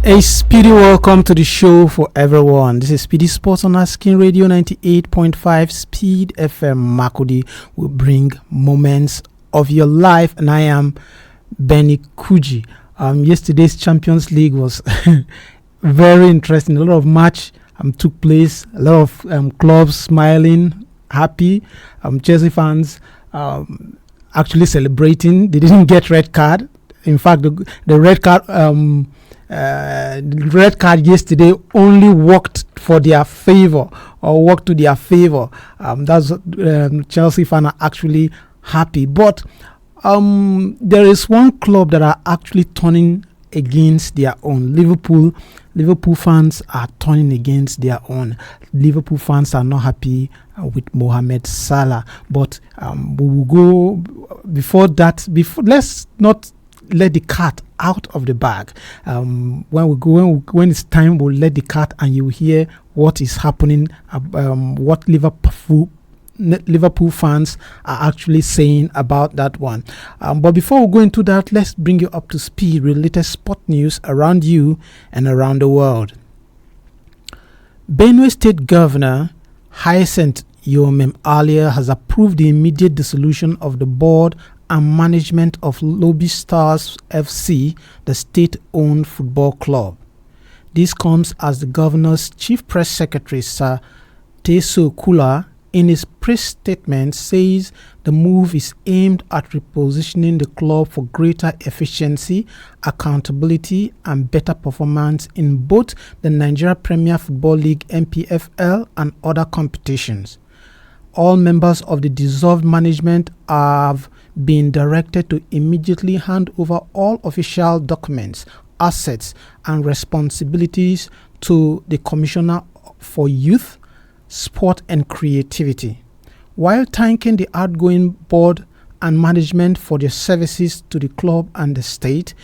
A speedy welcome to the show for everyone. This is SPEEDy Sports on Asking Radio 98.5 Speed FM Makudi. Will bring moments of your life, and I am Benny Kuji. Yesterday's Champions League was very interesting. A lot of match took place. A lot of clubs smiling, happy. Chelsea fans actually celebrating. They didn't get red card. In fact, the red card. The red card yesterday only worked for their favor or worked to their favor. That's Chelsea fans are actually happy, but there is one club that are actually turning against their own. Liverpool fans are turning against their own. Liverpool fans are not happy with Mohamed Salah, but we will go before that. Let's not let the cat out of the bag. When it's time, we'll let the cat and you hear what is happening, what Liverpool fans are actually saying about that one. But before we go into that, let's bring you up to speed with latest sport news around you and around the world. Benue State Governor Hyacinth Yomem Alia has approved the immediate dissolution of the board and management of Lobby Stars FC, the state-owned football club. This comes as the governor's chief press secretary, Sir Teso Kula, in his press statement says the move is aimed at repositioning the club for greater efficiency, accountability, and better performance in both the Nigeria Premier Football League (NPFL) and other competitions. All members of the dissolved management have been directed to immediately hand over all official documents, assets, and responsibilities to the Commissioner for Youth, Sport and Creativity. While thanking the outgoing board and management for their services to the club and the state,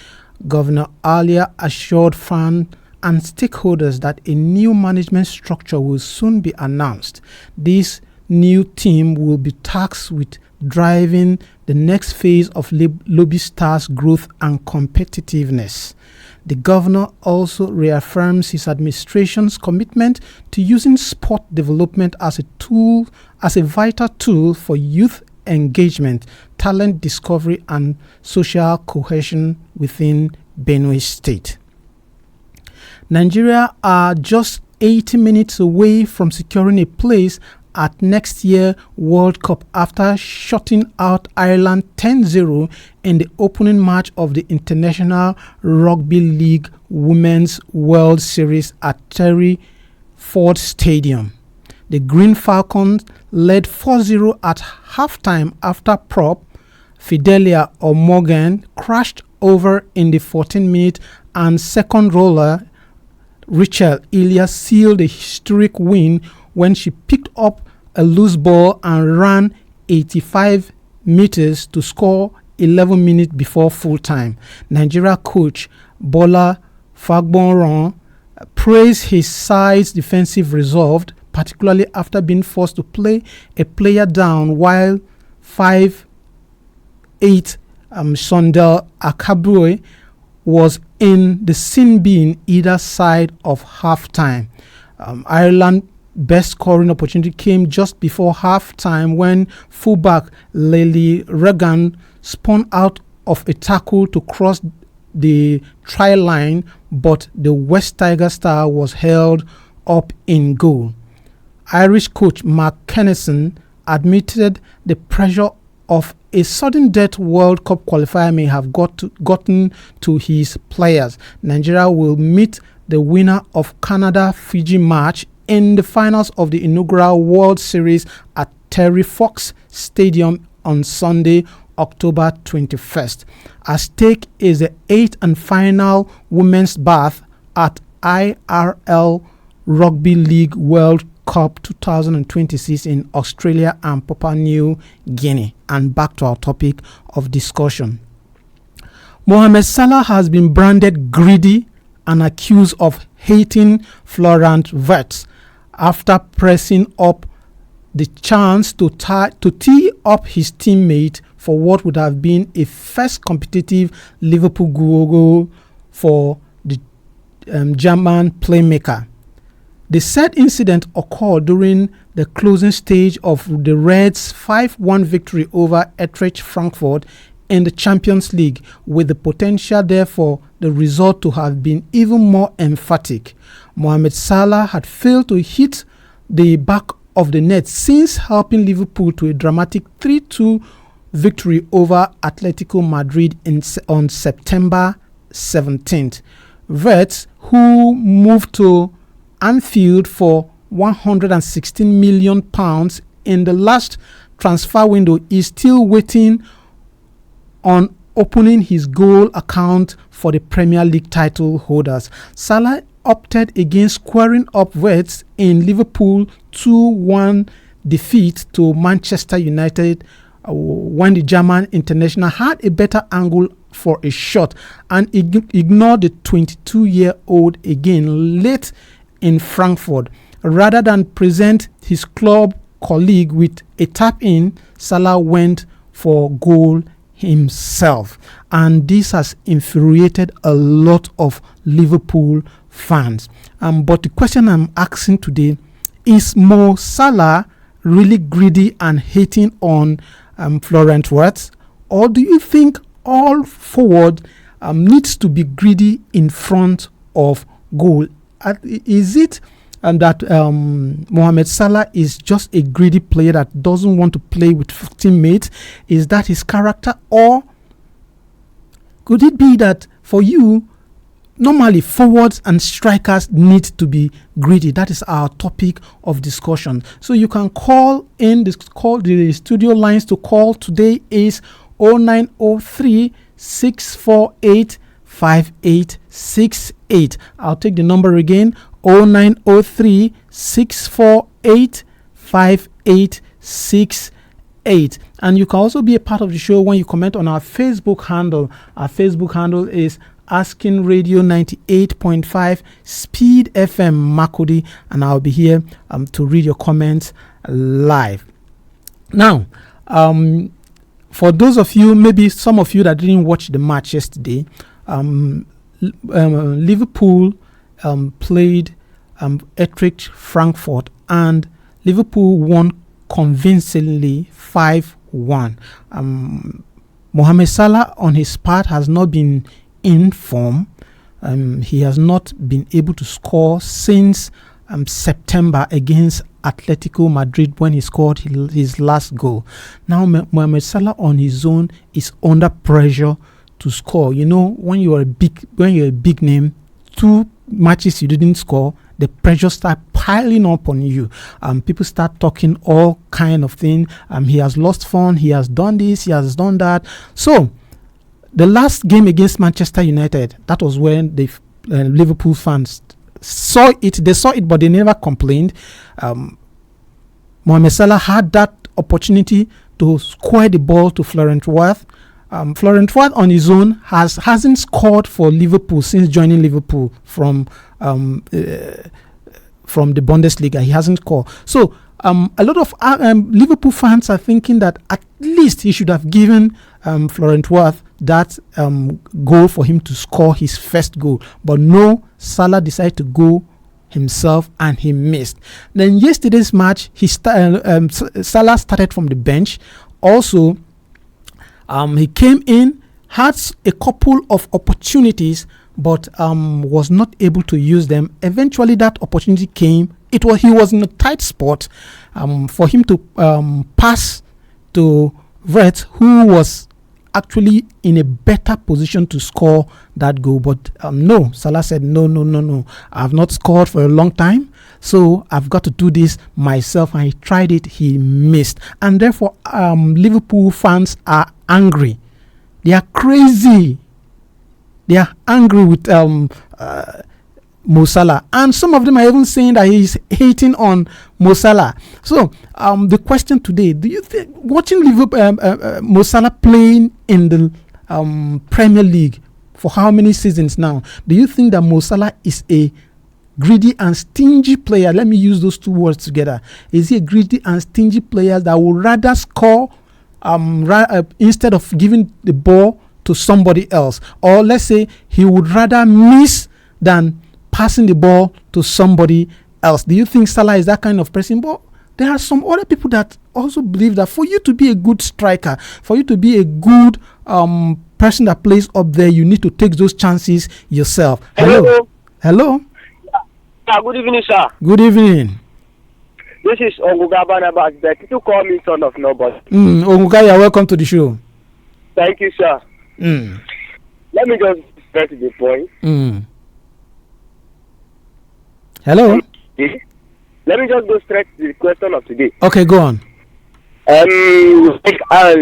Governor Alia assured fans and stakeholders that a new management structure will soon be announced. This new team will be tasked with driving the next phase of Lobby Stars' growth and competitiveness. The governor also reaffirms his administration's commitment to using sport development as a vital tool for youth engagement, talent discovery, and social cohesion within Benue State. Nigeria are just 80 minutes away from securing a place at next year's World Cup after shutting out Ireland 10-0 in the opening match of the International Rugby League Women's World Series at Terry Ford Stadium. The Green Falcons led 4-0 at halftime after prop Fidelia Morgan crashed over in the 14th minute, and second roller Rachel Ilya sealed a historic win when she picked up a loose ball and ran 85 meters to score 11 minutes before full time. Nigeria coach Bola Fagbonron praised his side's defensive resolve, particularly after being forced to play a player down while 5'8" Sondel Akabue was in the sin bin either side of halftime. Ireland's best scoring opportunity came just before halftime when fullback Lely Regan spun out of a tackle to cross the try line, but the West Tiger star was held up in goal. Irish coach Mark Kennison admitted the pressure of a sudden death World Cup qualifier may have gotten to his players. Nigeria will meet the winner of Canada-Fiji match in the finals of the inaugural World Series at Terry Fox Stadium on Sunday, October 21st. At stake is the 8th and final women's berth at IRL Rugby League World Cup 2026 in Australia and Papua New Guinea. And back to our topic of discussion. Mohamed Salah has been branded greedy and accused of hating Florent Wirtz after pressing up the chance to tee up his teammate for what would have been a first competitive Liverpool goal for the German playmaker. The said incident occurred during the closing stage of the Reds' 5-1 victory over Eintracht Frankfurt in the Champions League, with the potential there for the result to have been even more emphatic. Mohamed Salah had failed to hit the back of the net since helping Liverpool to a dramatic 3-2 victory over Atletico Madrid on September 17th. Wirtz, who moved to Anfield for £116 million in the last transfer window, is still waiting on opening his goal account for the Premier League title holders. Salah opted against squaring up Wirtz in Liverpool 2-1 defeat to Manchester United when the German international had a better angle for a shot and ignored the 22-year-old again late in Frankfurt. Rather than present his club colleague with a tap-in, Salah went for goal himself, and this has infuriated a lot of Liverpool fans. But the question I'm asking today is: Mo Salah really greedy and hating on Florent Wirtz, or do you think all forward needs to be greedy in front of goal? Is it that Mohamed Salah is just a greedy player that doesn't want to play with teammates? Is that his character? Or could it be that for you, normally forwards and strikers need to be greedy? That is our topic of discussion. So you can call in, the studio lines to call today is 0903 648 5868. I'll take the number again, 0903 648 5868. And you can also be a part of the show when you comment on our Facebook handle. Our Facebook handle is Asking Radio 98.5 Speed FM Makudi, and I'll be here to read your comments live. Now, for those of you, maybe some of you that didn't watch the match yesterday, Liverpool played Eintracht Frankfurt, and Liverpool won convincingly 5-1. Mohamed Salah, on his part, has not been in form. He has not been able to score since September against Atletico Madrid when he scored his last goal. Now Mohamed Salah on his own is under pressure to score. You know, when you're a big name, 2 matches you didn't score, the pressure start piling up on you. People start talking all kind of thing. He has lost form, he has done this, he has done that. So the last game against Manchester United, that was when the Liverpool fans saw it. They saw it, but they never complained. Mohamed Salah had that opportunity to square the ball to Florent Wirtz. Florent Wirtz on his own hasn't scored for Liverpool since joining Liverpool from the Bundesliga. He hasn't scored. So a lot of Liverpool fans are thinking that at least he should have given Florent Wirtz that goal for him to score his first goal. But no, Salah decided to go himself and he missed. Then yesterday's match, Salah started from the bench. Also, he came in, had a couple of opportunities, but was not able to use them. Eventually, that opportunity came. He was in a tight spot for him to pass to Wirtz, who was actually in a better position to score that goal. But no, Salah said, no. I've not scored for a long time, so I've got to do this myself. And he tried it, he missed. And therefore, Liverpool fans are angry. They are crazy. They are angry with Mo Salah. And some of them are even saying that he's hating on Mo Salah. So the question today, do you think, watching Liverpool, Mo Salah playing in the Premier League for how many seasons now, do you think that Mo Salah is a greedy and stingy player? Let me use those two words together. Is he a greedy and stingy player that would rather score instead of giving the ball to somebody else? Or let's say he would rather miss than passing the ball to somebody else. Do you think Salah is that kind of person? But there are some other people that also believe that for you to be a good striker, for you to be a good person that plays up there, you need to take those chances yourself. Hello. Good evening, sir. Good evening. This is Onguga Barnabas, but people call me son of nobody. Onguga, you're welcome to the show. Thank you, sir. Let me just get to the point. Hello? Let me just go straight to the question of today. Okay, go on.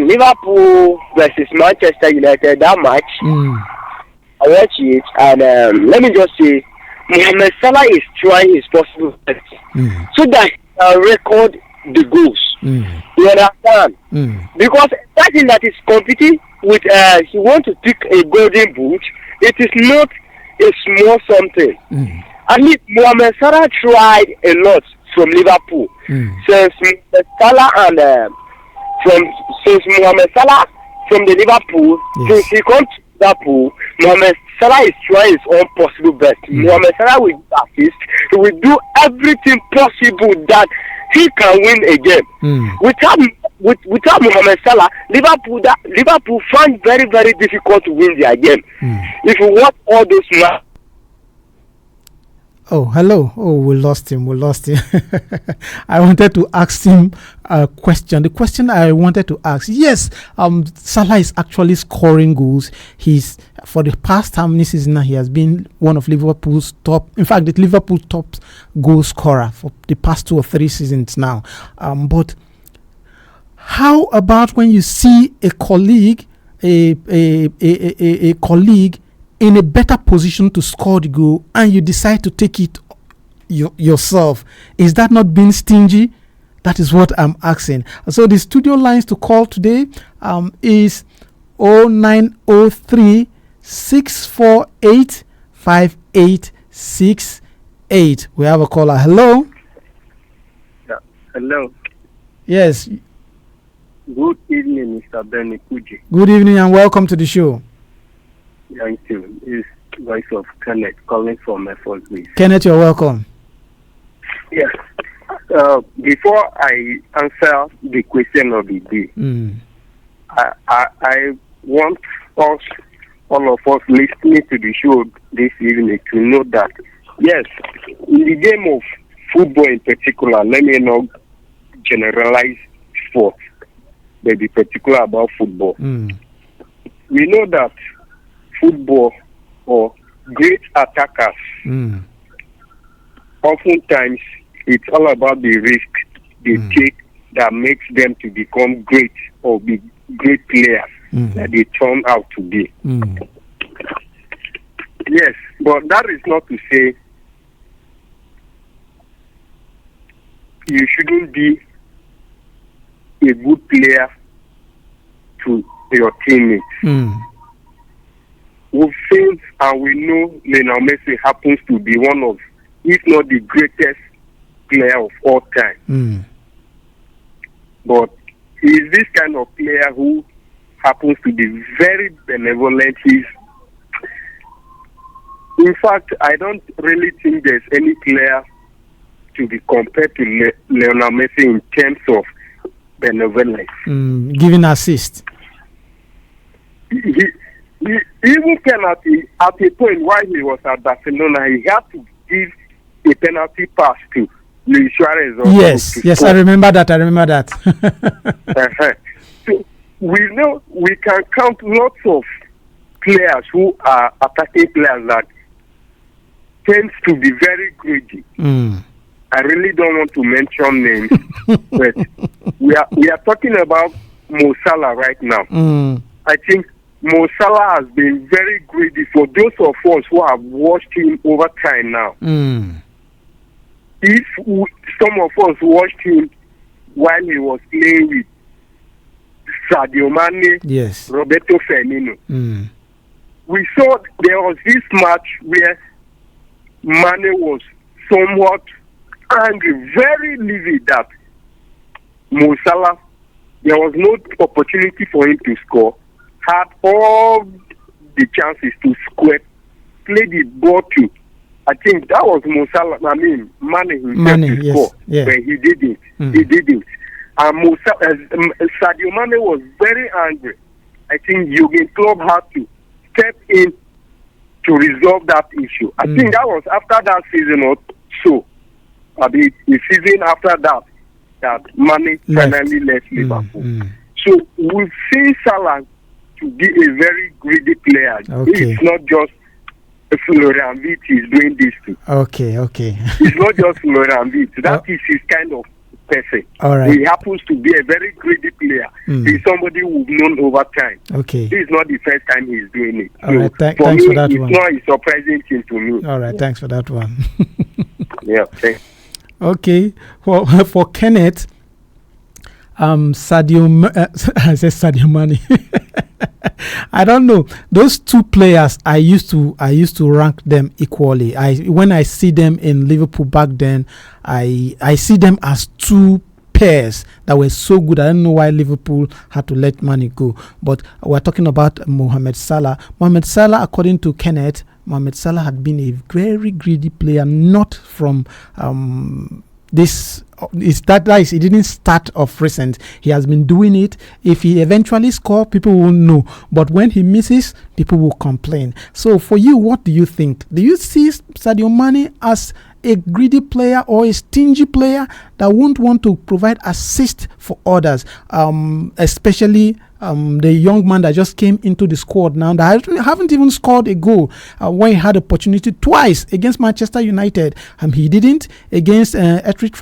Liverpool versus Manchester United, that match, I watched it, and let me just say, Mohamed Salah is trying his possible best so that he can record the goals. You understand? Because person that is competing with, he wants to pick a golden boot, it is not a small something. At least Mohamed Salah tried a lot from Liverpool. Since Salah and since Mohamed Salah from the Liverpool, since he comes to Liverpool, Mohamed Salah is trying his own possible best. Mohamed Salah will assist. He will do everything possible that he can win a game. Without Mohamed Salah, Liverpool find very, very difficult to win their game. If you watch all those matches. Oh, hello. Oh, we lost him. I wanted to ask him a question. The question I wanted to ask, yes, Salah is actually scoring goals. He's, for the past how many seasons, he has been one of Liverpool's top, in fact, the Liverpool top goal scorer for the past 2 or 3 seasons now. But how about when you see a colleague, a colleague in a better position to score the goal and you decide to take it yourself? Is that not being stingy? That is what I'm asking. So the studio lines to call today is 0903 648 5868. We have a caller. Hello. Yeah. Hello. Yes. Good evening, Mr. Benny Kuji. Good evening and welcome to the show. Thank you. It's voice of Kenneth calling from my first base. Kenneth, you're welcome. Yes. Before I answer the question of the day, I want us, all of us listening to the show this evening, to know that, yes, in the game of football in particular, let me not generalize sports, but be particular about football. We know that football or great attackers, oftentimes it's all about the risk they take that makes them to become great or be great players that they turn out to be. Yes, but that is not to say you shouldn't be a good player to your teammates. We've seen and we know Lionel Messi happens to be one of, if not the greatest player of all time. But he is this kind of player who happens to be very benevolent. In fact, I don't really think there's any player to be compared to Lionel Messi in terms of benevolence. Giving assist. Even penalty, at a point while he was at Barcelona, he had to give a penalty pass to Luis Suarez. Yes, I remember that. So we know we can count lots of players who are attacking players that tends to be very greedy. I really don't want to mention names, but we are talking about Mo Salah right now. I think Mo Salah has been very greedy for those of us who have watched him over time now. If some of us watched him while he was playing with Sadio Mane, Roberto Firmino, we saw there was this match where Mane was somewhat angry, very livid that Mo Salah, there was no opportunity for him to score, had all the chances to square, play the ball to I think that was Musala. I mean, Mane himself to score, but he didn't. He didn't. And Sadio Mane was very angry. I think Jurgen Klopp had to step in to resolve that issue. I think that was after that season or so. The season after that Mane finally left Liverpool. So we've seen Salah to be a very greedy player. Okay. It's not just Florian Wirtz is doing this too. Okay. It's not just Florian Wirtz. That is his kind of person. All right. He happens to be a very greedy player. He's somebody we've known over time. Okay. This is not the first time he's doing it. All right. Thanks for that one. It's not a surprising thing to me. All right. Thanks for that one. Yeah. Thanks. Okay. For Kenneth, I said Sadio Mane. I don't know. Those two players, I used to rank them equally. When I see them in Liverpool back then, I see them as two pairs that were so good. I don't know why Liverpool had to let Mane go. But we're talking about Mohamed Salah. Mohamed Salah, according to Kenneth, Mohamed Salah had been a very greedy player, not from he didn't start off recent. He has been doing it. If he eventually scores, people won't know. But when he misses, people will complain. So for you, what do you think? Do you see Sadio Mane as a greedy player or a stingy player that won't want to provide assist for others, especially the young man that just came into the squad now that haven't even scored a goal when he had opportunity twice against Manchester United. He didn't against Eintracht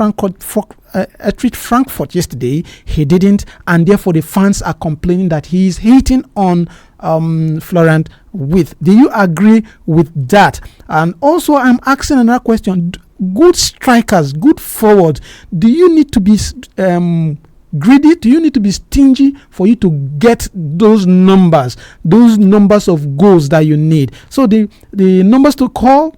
Frankfurt yesterday. He didn't, and therefore the fans are complaining that he is hating on Florian Wirtz. Do you agree with that? And also, I'm asking another question: good strikers, good forwards, do you need to be greedy? Do you need to be stingy for you to get those numbers of goals that you need? So the numbers to call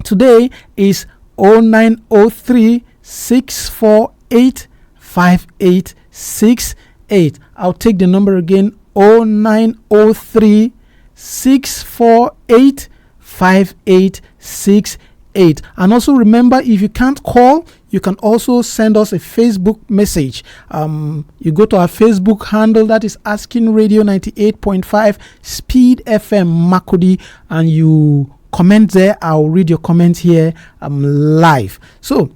today is 0903 648 5868. I'll take the number again: 0903 648 5868. And also remember, if you can't call, you can also send us a Facebook message. You go to our Facebook handle, that is Asking Radio 98.5 Speed FM Makudi, and you comment there. I'll read your comments here live. So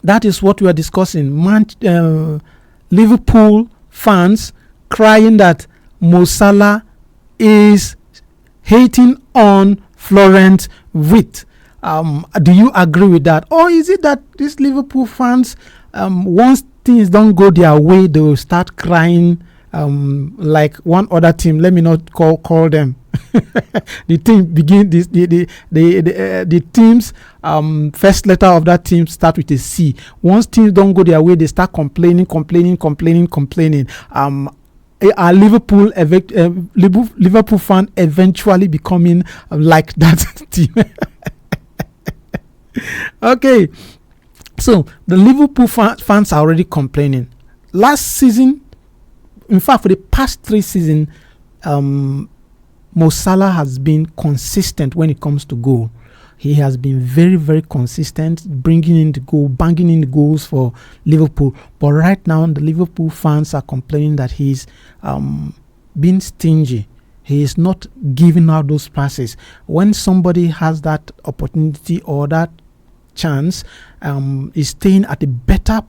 that is what we are discussing. Liverpool fans crying that Mo Salah is hating on Florian Wirtz. Do you agree with that? Or is it that these Liverpool fans, once things don't go their way, they will start crying like one other team? Let me not call them. The team begin this. The team's first letter of that team start with a C. Once things don't go their way, they start complaining. Are Liverpool fan eventually becoming like that team? Okay, so the Liverpool fans are already complaining. Last season, in fact, for the past 3 seasons, Mo Salah has been consistent when it comes to goal. He has been very, very consistent, bringing in the goal, banging in the goals for Liverpool. But right now, the Liverpool fans are complaining that he's being stingy. He is not giving out those passes. When somebody has that opportunity or that chance, is staying at a better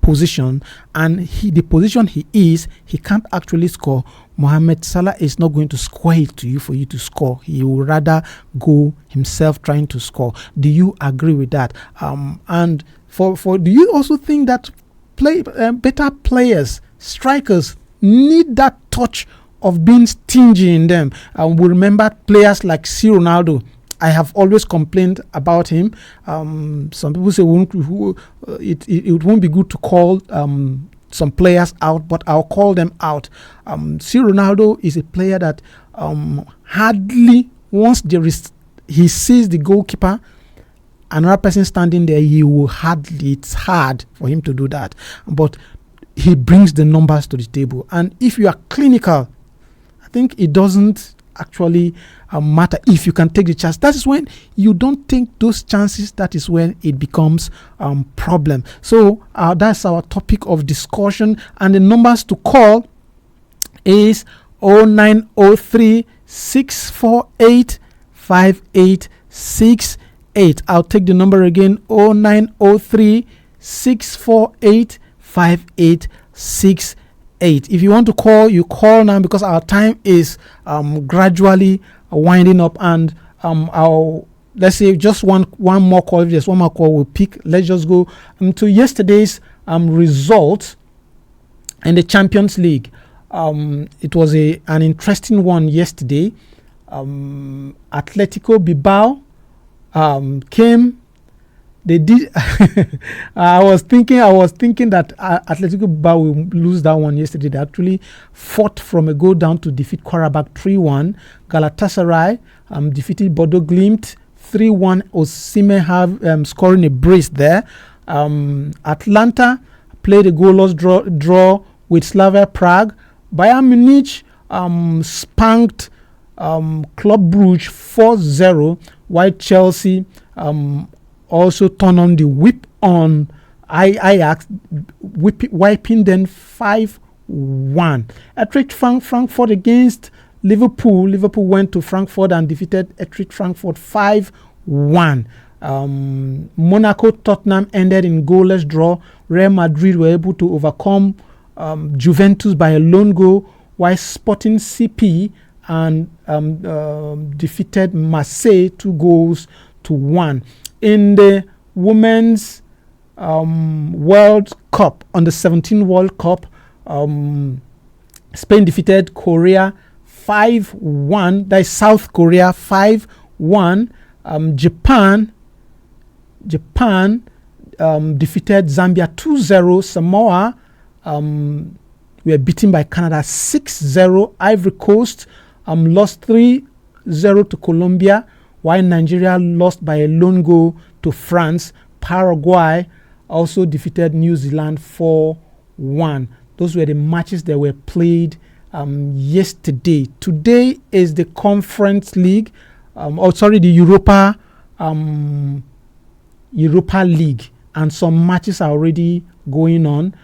position, and the position he is, he can't actually score. Mohamed Salah is not going to score it to you for you to score. He will rather go himself trying to score. Do you agree with that? And for do you also think that better players, strikers, need that touch of being stingy in them? We remember players like C. Ronaldo. I have always complained about him. Some people say it won't be good to call some players out, but I'll call them out. C. Ronaldo is a player that hardly, once he sees the goalkeeper, another person standing there, it's hard for him to do that. But he brings the numbers to the table. And if you are clinical, I think it doesn't actually matter if you can take the chance. That is when you don't take those chances. That is when it becomes problem. So that's our topic of discussion, and the numbers to call is 0903 648 5868. I'll take the number again, 0903 648 5868. If you want to call, you call now, because our time is gradually winding up, and let's say just one more call. If there's one more call, we'll pick. Let's just go to yesterday's result in the Champions League. It was an interesting one yesterday. Atletico Bilbao came. They did. I was thinking that Atletico Bilbao will lose that one yesterday. They actually fought from a goal down to defeat Qarabağ 3-1. Galatasaray defeated Bodo Glimt 3-1. Osimhen scoring a brace there. Atlanta played a goalless draw with Slavia Prague. Bayern Munich spanked Club Brugge 4-0, while Chelsea also turned on the whip on Ajax, wiping them 5-1. Eintracht Frankfurt against Liverpool. Liverpool went to Frankfurt and defeated Eintracht Frankfurt 5-1. Monaco Tottenham ended in goalless draw. Real Madrid were able to overcome Juventus by a lone goal, while Sporting CP and defeated Marseille 2-1. In the Women's World Cup, on the 17 World Cup, Spain defeated Korea 5-1. That is South Korea 5-1. Japan defeated Zambia 2-0. Samoa were beaten by Canada 6-0. Ivory Coast lost 3-0 to Colombia, while Nigeria lost by a lone goal to France. Paraguay also defeated New Zealand 4-1. Those were the matches that were played yesterday. Today is the Conference League, the Europa League, and some matches are already going on.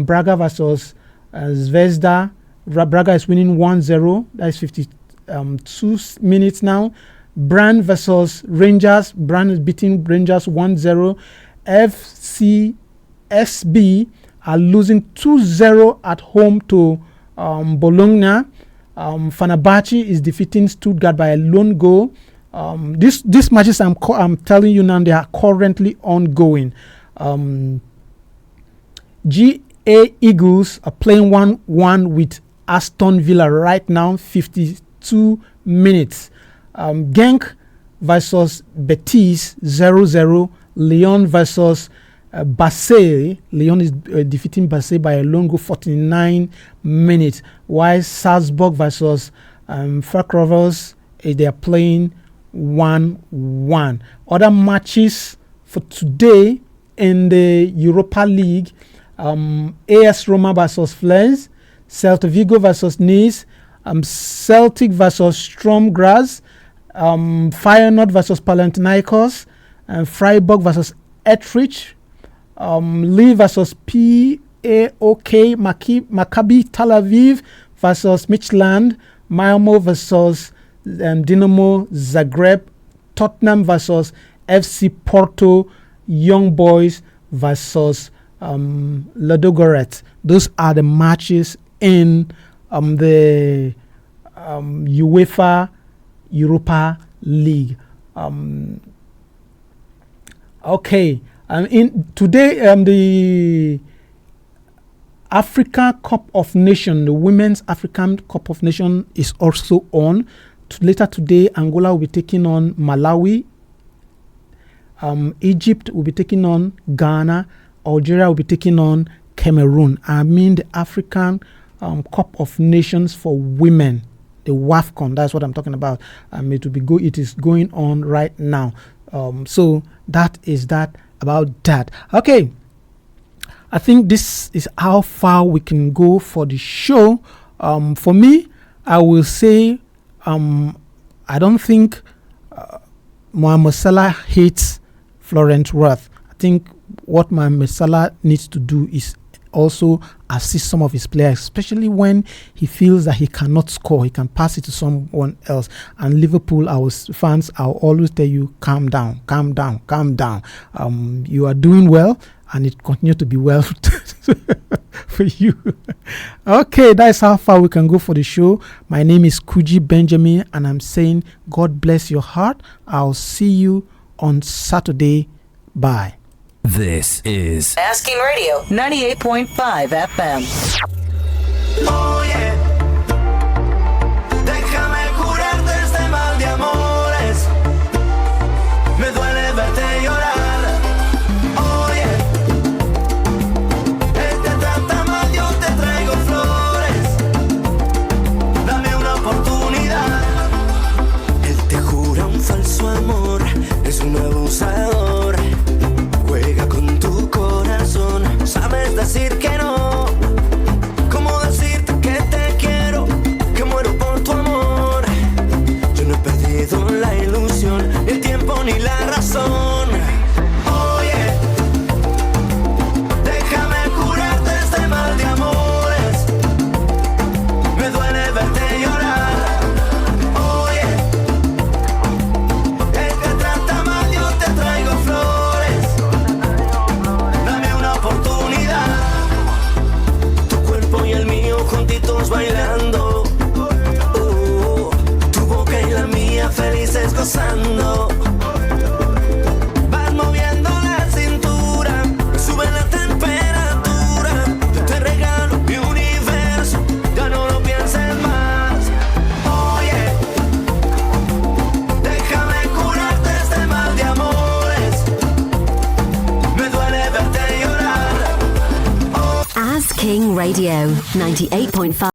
Braga versus Zvezda. Braga is winning 1-0. That is 52 minutes now. Brann versus Rangers. Brann is beating Rangers 1-0. FCSB are losing 2-0 at home to Bologna. Fenerbahce is defeating Stuttgart by a lone goal. These matches I'm telling you now, they are currently ongoing. GA Eagles are playing 1-1 with Aston Villa right now, 52 minutes. Genk versus Betis 0-0. Lyon versus Marseille. Lyon is defeating Marseille by a lone goal, 49 minutes. While Salzburg versus Falkrovers, they are playing 1-1. Other matches for today in the Europa League: AS Roma versus Flens, Celta Vigo versus Nice, Celtic versus Sturm Graz, Feyenoord versus Panathinaikos, Freiburg versus Utrecht, Lille versus PAOK, Maccabi Tel Aviv versus Midtjylland, Malmo versus Dinamo Zagreb, Tottenham versus FC Porto, Young Boys versus Ludogorets. Those are the matches in the UEFA Europa League. In today, the Africa Cup of Nations, the Women's African Cup of Nations is also on. Later today, Angola will be taking on Malawi. Egypt will be taking on Ghana. Algeria will be taking on Cameroon. The African Cup of Nations for women, the WAFCON. That's what I'm talking about. It is going on right now. So that is that about that. Okay, I think this is how far we can go for the show. For me, I will say I don't think Mohamed Salah hates Florent Wirth. I think what Mohamed Salah needs to do is also assist some of his players, especially when he feels that he cannot score. He can pass it to someone else. And Liverpool, our fans, I'll always tell you, calm down, calm down, calm down. You are doing well, and it continues to be well for you. Okay, that's how far we can go for the show. My name is Kuji Benjamin, and I'm saying God bless your heart. I'll see you on Saturday. Bye. This is Asking Radio 98.5 FM. Oh yeah. Déjame curarte este mal de amores. Me duele verte llorar. Oh yeah. Él te trata mal, yo te traigo flores. Dame una oportunidad. Él te jura un falso amor. Es un abusador. Juega con tu corazón. Sabes decir que no. ¿Cómo decirte que te quiero? Que muero por tu amor. Yo no he perdido la ilusión, ni el tiempo ni la razón. Oye, déjame curarte este mal de amores. Me duele verte llorar. Oye, él te trata mal, yo te traigo flores. Dame una oportunidad. Tu cuerpo y el mío juntitos bailando. Tu boca y la mía felices gozando. Vas moviendo la cintura, sube la temperatura. Yo te regalo mi universo, ya no lo pienses más. Oye, déjame curarte este mal de amores. Me duele verte llorar. As King Radio 98.5